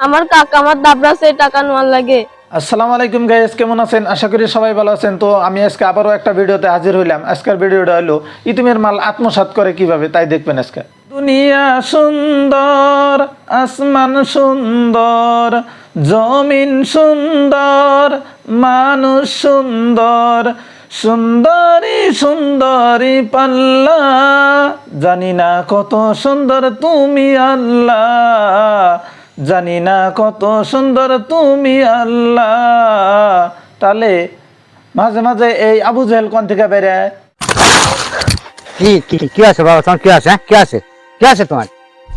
আমার কাকা আমার দাবরাসে টাকা নেওয়ার লাগে। আসসালামু আলাইকুম গাইস, কেমন আছেন? আশা করি সবাই ভালো আছেন। তো আমি আজকে আবারও একটা ভিডিওতে হাজির হইলাম। আজকের ভিডিওটা হলো ইতিমের মাল আত্মসাৎ করে কিভাবে, তাই দেখবেন আজকে। দুনিয়া সুন্দর, আসমান সুন্দর, জমিন সুন্দর, মানুষ সুন্দর, সুন্দরী সুন্দরী পাল্লা, জানি না কত সুন্দর তুমি আল্লাহ, জানি না কত সুন্দর তুমি আল্লাহ। তাহলে মাঝে মাঝে এই আবু জেহেল কোন থেকে বেড়ায়? কি আছে বাবা, তোমার কি আছে? কি আছে তোমার?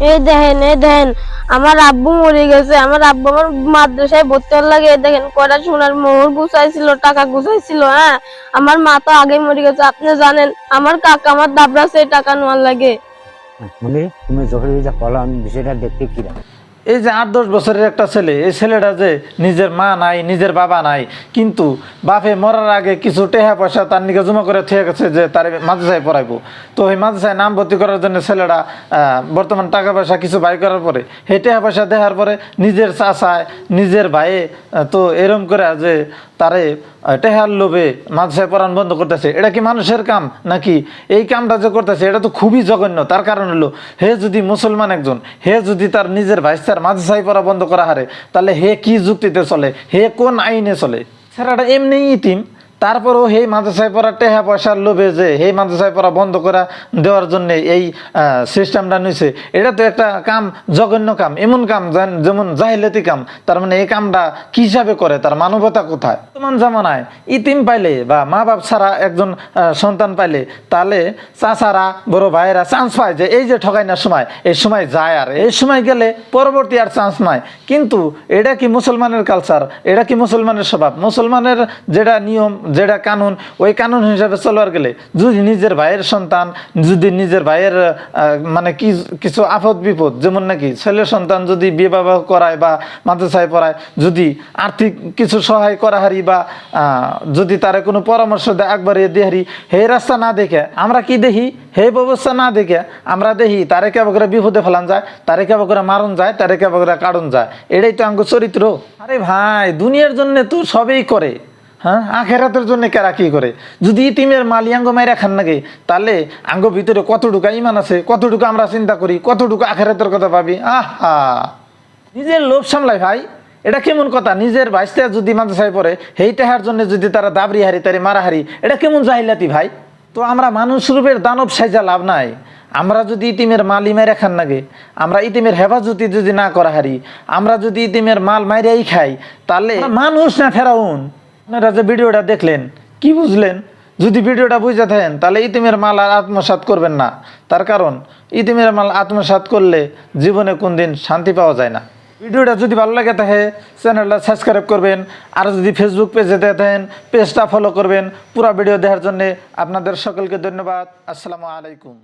এই দেখেন আমার আব্বু মরে গেছে। আমার আব্বু আমার মাদ্রাসায় ভর্তি হওয়ার লাগে। এই দেখেন কয়টা সোনার মোহর গুছাইছিল, টাকা গুছাইছিল। হ্যাঁ, আমার মা তো আগে মরে গেছে। আপনি জানেন আমার কাকা আমার দাবরাসে টাকা নেওয়ার লাগে। মানে তুমি যখন যা বলো আমি বিষয়টা দেখতে কি লাগে। এই যে 8-10 বছরের একটা ছেলে, এই ছেলেটা যে নিজের মা নাই, নিজের বাবা নাই, কিন্তু বাপে মরার আগে কিছু টাকা পয়সা তার নিকে জমা করে থেকে গেছে যে তার মাদ্রাসায় পড়াইবো। তো এই মাদ্রাসায় নাম ভর্তি করার জন্য ছেলেটা বর্তমান টাকা পয়সা কিছু বাই করার পরে সেই টাকা পয়সা দেওয়ার পরে নিজের চাচায় নিজের ভাইয়ে তো এরম করে যে তারে টেহার লোভে মাদ্রাসায় পড়ান বন্ধ করতেছে। এটা কি মানুষের কাম নাকি? এই কামটা যে করতেছে এটা তো খুবই জঘন্য। তার কারণ হলো, হে যদি মুসলমান একজন, হে যদি তার নিজের ভাইস্তার মাদ্রাসায় পড়া বন্ধ করা হারে, তাহলে হে কি যুক্তিতে চলে, হে কোন আইনে চলে? ছেলেটা এমনি ইতিম, তারপরেও সেই মাদ্রাসায় পড়া টেহা পয়সার লোভে যে সেই মাদ্রাসায় পড়া বন্ধ করা দেওয়ার জন্য এই সিস্টেমটা নিছে। এটা তো একটা কাম, জঘন্য কাম, এমন কাম যেমন জাহিলাতি কাম। তার মানে এই কামটা কি হিসাবে করে, তার মানবতা কোথায়? বর্তমান জামানায় ইতিম পাইলে বা মা বাপ ছাড়া একজন সন্তান পাইলে, তাহলে চাচারা বড় ভাইয়েরা চান্স পায় যে এই যে ঠকাই না সময়, এই সময় যায়, আর এই সময় গেলে পরবর্তী আর চান্স নাই। কিন্তু এটা কি মুসলমানের কালচার? এটা কি মুসলমানের স্বভাব? মুসলমানের যেটা নিয়ম, যেটা কানুন, ওই কানুন হিসাবে চলবার গেলে যদি নিজের ভাইয়ের সন্তান, যদি নিজের ভাইয়ের মানে কি কিছু আপদ বিপদ, যেমন নাকি ছেলের সন্তান যদি বিয়ে বাবা করায় বা মাদ্রাসায় পড়ায়, যদি আর্থিক কিছু সহায় করা হারি বা যদি তারা কোনো পরামর্শ দেয় একবারে দিয়ে হারি, হে রাস্তা না দেখে আমরা কি দেখি, হে ব্যবস্থা না দেখে আমরা দেখি তারে কেবা করে বিপদে ফেলান যায়, তারে কেবা করে মারণ যায়, তারে কেবা করে কাটন যায়। এটাই তো আঙ্গ চরিত্র। আরে ভাই, দুনিয়ার জন্য তো সবই করে, হ্যাঁ, আখেরাতের জন্য কারা কি করে? যদি ইতিমের মালি আঙ্গ মাইরা খান নাকি, তাহলে আঙ্গ ভিতরে কতটুকু ইমান আছে, কতটুকু আমরা চিন্তা করি, কতটুকু আখেরাতের কথা ভাবি। আহা, নিজের লোভ সামলাই ভাই, এটা কেমন কথা? নিজের ভাইস্তা যদি মাদ্রাসায় পড়ে, সেই টাকার জন্য যদি তারা দাবরি হারি, তারে মারা হারি, এটা কেমন জাহিলাতি ভাই? তো আমরা মানুষ রূপের দানব সাইজা লাভ নাই। আমরা যদি ইতিমের মাল মেরে খান নাগে, আমরা ইতিমের হেফাজতি যদি না করা হারি, আমরা যদি ইতিমের মাল মাইরাই খাই, তাহলে মানুষ না ফেরাউন। আপনারা যে ভিডিওটা দেখলেন, কি বুঝলেন? যদি ভিডিওটা বুঝে থাকেন, তাহলে ইতিমের মাল আর আত্মসাৎ করবেন না। তার কারণ ইতিমের মাল আত্মসাৎ করলে জীবনে কোনদিন শান্তি পাওয়া যায় না। ভিডিওটা যদি ভালো লাগে থাকে চ্যানেলটা সাবস্ক্রাইব করবেন, আর যদি ফেসবুক পেজে দেখেন পেজটা ফলো করবেন। পুরো ভিডিও দেখার জন্য আপনাদের সকলকে ধন্যবাদ। আসসালামু আলাইকুম।